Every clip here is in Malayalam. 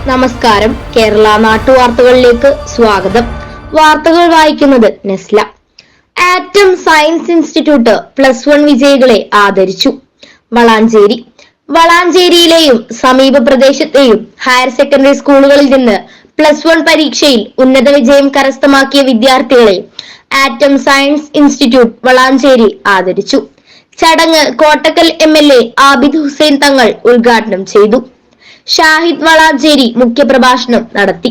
നമസ്കാരം. കേരള നാട്ടുവാർത്തകളിലേക്ക് സ്വാഗതം. വാർത്തകൾ വായിക്കുന്നത് നെസ്ല. ആറ്റം സയൻസ് ഇൻസ്റ്റിറ്റ്യൂട്ട് +1 വിജയികളെ ആദരിച്ചു. വളാഞ്ചേരിയിലെയും സമീപ പ്രദേശത്തെയും ഹയർ സെക്കൻഡറി സ്കൂളുകളിൽ നിന്ന് +1 പരീക്ഷയിൽ ഉന്നത വിജയം കരസ്ഥമാക്കിയ വിദ്യാർത്ഥികളെ ആറ്റം സയൻസ് ഇൻസ്റ്റിറ്റ്യൂട്ട് വളാഞ്ചേരി ആദരിച്ചു. ചടങ്ങ് കോട്ടക്കൽ MLA ആബിദ് ഹുസൈൻ തങ്ങൾ ഉദ്ഘാടനം ചെയ്തു. ഷാഹിദ് വളാഞ്ചേരി മുഖ്യപ്രഭാഷണം നടത്തി.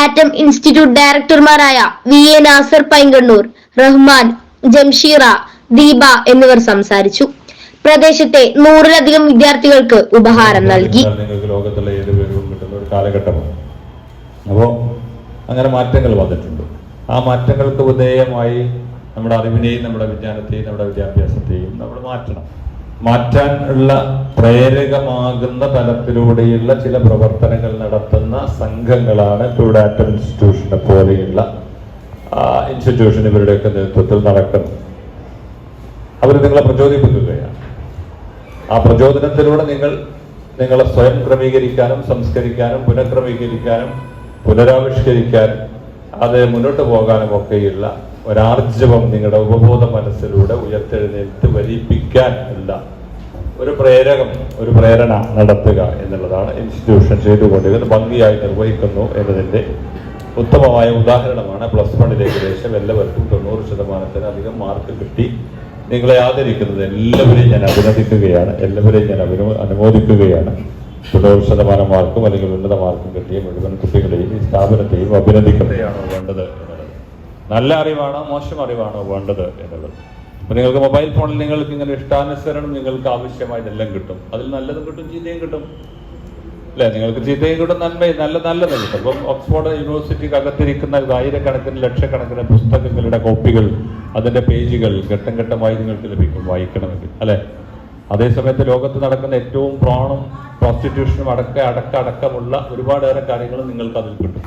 ആറ്റം ഇൻസ്റ്റിറ്റ്യൂട്ട് ഡയറക്ടർമാരായ VA നാസർ പൈങ്കണ്ണൂർ, റഹ്മാൻ, ജംഷീറ, ദീപ എന്നിവർ സംസാരിച്ചു. പ്രദേശത്തെ 100-ലധികം വിദ്യാർത്ഥികൾക്ക് ഉപഹാരം നൽകി. ലോകത്തുള്ള ഏത് പേരും കിട്ടുന്ന ഒരു കാലഘട്ടമാണ്. അപ്പോൾ അങ്ങനെ മാറ്റങ്ങൾ വന്നിട്ടുണ്ട്. ആ മാറ്റങ്ങൾക്ക് വിധേയമായി നമ്മുടെ അറിവിനെയും നമ്മുടെ വിജ്ഞാനത്തെയും നമ്മുടെ വിദ്യാഭ്യാസത്തെയും നമ്മൾ മാറ്റാൻ ഉള്ള പ്രേരകമാകുന്ന തലത്തിലൂടെയുള്ള ചില പ്രവർത്തനങ്ങൾ നടത്തുന്ന സംഘങ്ങളാണ് ടൂഡ് ആറ്റം ഇൻസ്റ്റിറ്റ്യൂഷനെ പോലെയുള്ള ഇൻസ്റ്റിറ്റ്യൂഷൻ ഇവരുടെയൊക്കെ നേതൃത്വത്തിൽ നടക്കുന്നത്. അവർ നിങ്ങളെ പ്രചോദിപ്പിക്കുകയാണ്. ആ പ്രചോദനത്തിലൂടെ നിങ്ങളെ സ്വയം ക്രമീകരിക്കാനും സംസ്കരിക്കാനും പുനഃക്രമീകരിക്കാനും പുനരാവിഷ്കരിക്കാനും അത് മുന്നോട്ട് പോകാനും ഒക്കെയുള്ള ഒരാർജവം നിങ്ങളുടെ ഉപബോധ മനസ്സിലൂടെ ഉയർത്തെഴുന്നേറ്റ് വരിപ്പിക്കാൻ ഉള്ള ഒരു പ്രേരണ നടത്തുക എന്നുള്ളതാണ് ഇൻസ്റ്റിറ്റ്യൂഷൻ ചെയ്തുകൊണ്ടിരിക്കുന്നത്. ഭംഗിയായി നിർവഹിക്കുന്നു എന്നതിൻ്റെ ഉത്തമമായ ഉദാഹരണമാണ് +1 ഏകദേശം എല്ലാവർക്കും 90% മാർക്ക് കിട്ടി നിങ്ങളെ ആദരിക്കുന്നത്. എല്ലാവരെയും ഞാൻ അഭിനന്ദിക്കുകയാണ്, എല്ലാവരെയും ഞാൻ അനുമോദിക്കുകയാണ്. 90% മാർക്കും അല്ലെങ്കിൽ ഉന്നത മാർക്കും കിട്ടിയ മുഴുവൻ കുട്ടികളെയും ഈ സ്ഥാപനത്തെയും അഭിനന്ദിക്കുകയാണോ വേണ്ടത് എന്നുള്ളത്. നല്ല അറിവാണോ മോശം അറിവാണോ വേണ്ടത് എന്നുള്ളത്. അപ്പൊ നിങ്ങൾക്ക് മൊബൈൽ ഫോണിൽ നിങ്ങൾക്ക് ഇങ്ങനെ ഇഷ്ടാനുസരണം നിങ്ങൾക്ക് ആവശ്യമായതെല്ലാം കിട്ടും. അതിൽ നല്ലതും കിട്ടും, ചീത്തയും കിട്ടും, അല്ലെ? നിങ്ങൾക്ക് ചീത്തയും കിട്ടും, നല്ലതും കിട്ടും. അപ്പം ഓക്സ്ഫോർഡ് യൂണിവേഴ്സിറ്റിക്ക് അകത്തിരിക്കുന്ന ആയിരക്കണക്കിന് ലക്ഷക്കണക്കിന് പുസ്തകങ്ങളുടെ കോപ്പികൾ, അതിന്റെ പേജുകൾ ഘട്ടം ഘട്ടമായി നിങ്ങൾക്ക് ലഭിക്കും വായിക്കണമെങ്കിൽ, അല്ലെ? അതേസമയത്ത് ലോകത്ത് നടക്കുന്ന ഏറ്റവും പ്രോസ്റ്റിറ്റ്യൂഷനും അടക്കമുള്ള ഒരുപാടേറെ കാര്യങ്ങളും നിങ്ങൾക്ക് അതിൽ കിട്ടും.